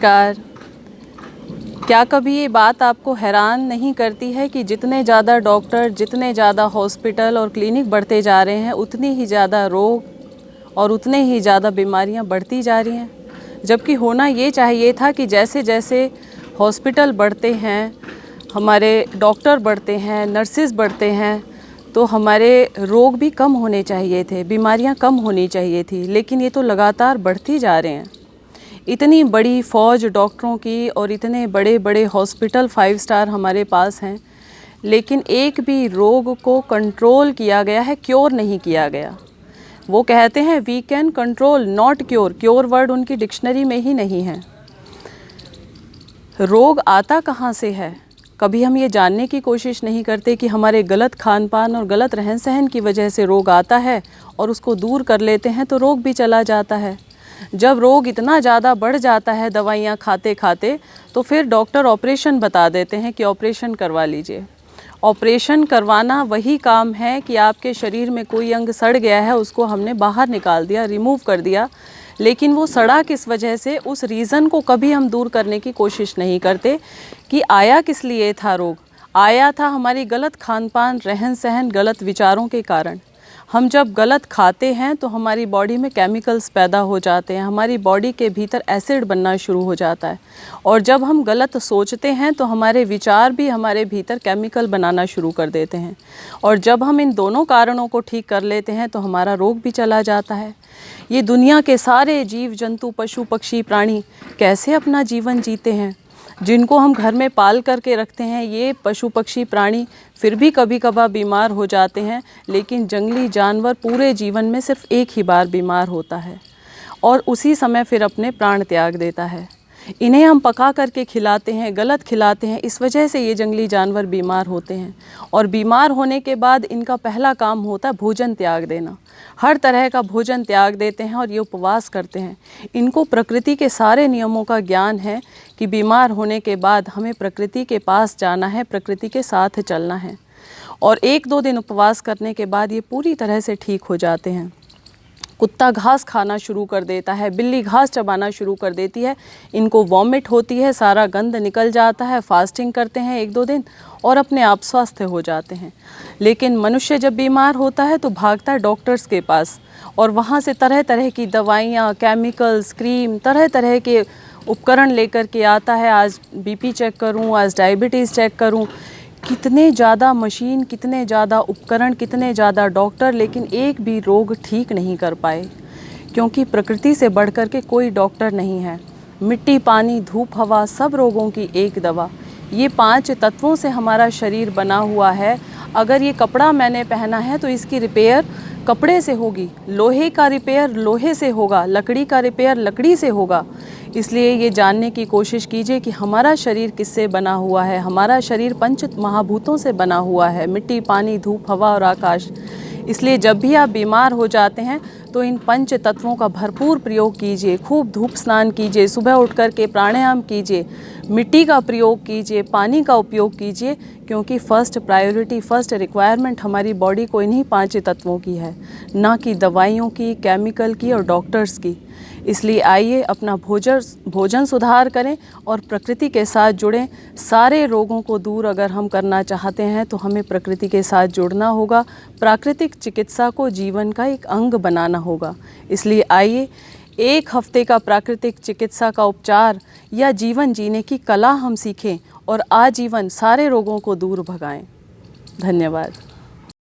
नमस्कार। क्या कभी ये बात आपको हैरान नहीं करती है कि जितने ज़्यादा डॉक्टर, जितने ज़्यादा हॉस्पिटल और क्लिनिक बढ़ते जा रहे हैं, उतनी ही ज़्यादा रोग और उतने ही ज़्यादा बीमारियां बढ़ती जा रही हैं। जबकि होना ये चाहिए था कि जैसे जैसे हॉस्पिटल बढ़ते हैं, हमारे डॉक्टर बढ़ते हैं, नर्सेज बढ़ते हैं, तो हमारे रोग भी कम होने चाहिए थे, बीमारियां कम होनी चाहिए थी। लेकिन ये तो लगातार बढ़ती जा रहे हैं। इतनी बड़ी फ़ौज डॉक्टरों की और इतने बड़े बड़े हॉस्पिटल 5 स्टार हमारे पास हैं, लेकिन एक भी रोग को कंट्रोल किया गया है, क्योर नहीं किया गया। वो कहते हैं we can control not cure. Cure word उनकी डिक्शनरी में ही नहीं है। रोग आता कहाँ से है? कभी हम ये जानने की कोशिश नहीं करते कि हमारे गलत खान पान और गलत रहन सहन की वजह से रोग आता है, और उसको दूर कर लेते हैं तो रोग भी चला जाता है। जब रोग इतना ज़्यादा बढ़ जाता है दवाइयाँ खाते खाते, तो फिर डॉक्टर ऑपरेशन बता देते हैं कि ऑपरेशन करवा लीजिए। ऑपरेशन करवाना वही काम है कि आपके शरीर में कोई अंग सड़ गया है, उसको हमने बाहर निकाल दिया, रिमूव कर दिया। लेकिन वो सड़ा किस वजह से, उस रीज़न को कभी हम दूर करने की कोशिश नहीं करते कि आया किस लिए था रोग। आया था हमारी गलत खान पान, रहन सहन, गलत विचारों के कारण। हम जब गलत खाते हैं तो हमारी बॉडी में केमिकल्स पैदा हो जाते हैं, हमारी बॉडी के भीतर एसिड बनना शुरू हो जाता है। और जब हम गलत सोचते हैं तो हमारे विचार भी हमारे भीतर केमिकल बनाना शुरू कर देते हैं। और जब हम इन दोनों कारणों को ठीक कर लेते हैं तो हमारा रोग भी चला जाता है। ये दुनिया के सारे जीव जंतु, पशु पक्षी, प्राणी कैसे अपना जीवन जीते हैं, जिनको हम घर में पाल करके रखते हैं, ये पशु पक्षी प्राणी फिर भी कभी कभार बीमार हो जाते हैं। लेकिन जंगली जानवर पूरे जीवन में सिर्फ एक ही बार बीमार होता है और उसी समय फिर अपने प्राण त्याग देता है। इन्हें हम पका करके खिलाते हैं, गलत खिलाते हैं, इस वजह से ये जंगली जानवर बीमार होते हैं। और बीमार होने के बाद इनका पहला काम होता है भोजन त्याग देना। हर तरह का भोजन त्याग देते हैं और ये उपवास करते हैं। इनको प्रकृति के सारे नियमों का ज्ञान है कि बीमार होने के बाद हमें प्रकृति के पास जाना है, प्रकृति के साथ चलना है। और 1-2 दिन उपवास करने के बाद ये पूरी तरह से ठीक हो जाते हैं। कुत्ता घास खाना शुरू कर देता है, बिल्ली घास चबाना शुरू कर देती है, इनको वॉमिट होती है, सारा गंद निकल जाता है। फास्टिंग करते हैं 1-2 दिन और अपने आप स्वस्थ हो जाते हैं। लेकिन मनुष्य जब बीमार होता है तो भागता है डॉक्टर्स के पास, और वहाँ से तरह तरह की दवाइयाँ, केमिकल्स, क्रीम, तरह तरह के उपकरण लेकर के आता है। आज बीपी चेक करूँ, आज डायबिटीज़ चेक करूँ। कितने ज़्यादा मशीन, कितने ज़्यादा उपकरण, कितने ज़्यादा डॉक्टर, लेकिन एक भी रोग ठीक नहीं कर पाए। क्योंकि प्रकृति से बढ़कर के कोई डॉक्टर नहीं है। मिट्टी, पानी, धूप, हवा, सब रोगों की एक दवा। ये 5 तत्वों से हमारा शरीर बना हुआ है। अगर ये कपड़ा मैंने पहना है तो इसकी रिपेयर कपड़े से होगी, लोहे का रिपेयर लोहे से होगा, लकड़ी का रिपेयर लकड़ी से होगा। इसलिए ये जानने की कोशिश कीजिए कि हमारा शरीर किससे बना हुआ है। हमारा शरीर 5 महाभूतों से बना हुआ है, मिट्टी, पानी, धूप, हवा और आकाश। इसलिए जब भी आप बीमार हो जाते हैं तो इन 5 तत्वों का भरपूर प्रयोग कीजिए। खूब धूप स्नान कीजिए, सुबह उठ कर के प्राणायाम कीजिए, मिट्टी का प्रयोग कीजिए, पानी का उपयोग कीजिए। क्योंकि फ़र्स्ट प्रायोरिटी, फ़र्स्ट रिक्वायरमेंट हमारी बॉडी को इन्हीं 5 तत्वों की है, ना कि दवाइयों की, केमिकल की और डॉक्टर्स की। इसलिए आइए अपना भोजन सुधार करें और प्रकृति के साथ जुड़ें। सारे रोगों को दूर अगर हम करना चाहते हैं तो हमें प्रकृति के साथ जुड़ना होगा। प्राकृतिक चिकित्सा को जीवन का एक अंग बनाना होगा। इसलिए आइए 1 हफ्ते का प्राकृतिक चिकित्सा का उपचार या जीवन जीने की कला हम सीखें और आजीवन सारे रोगों को दूर भगाएं। धन्यवाद।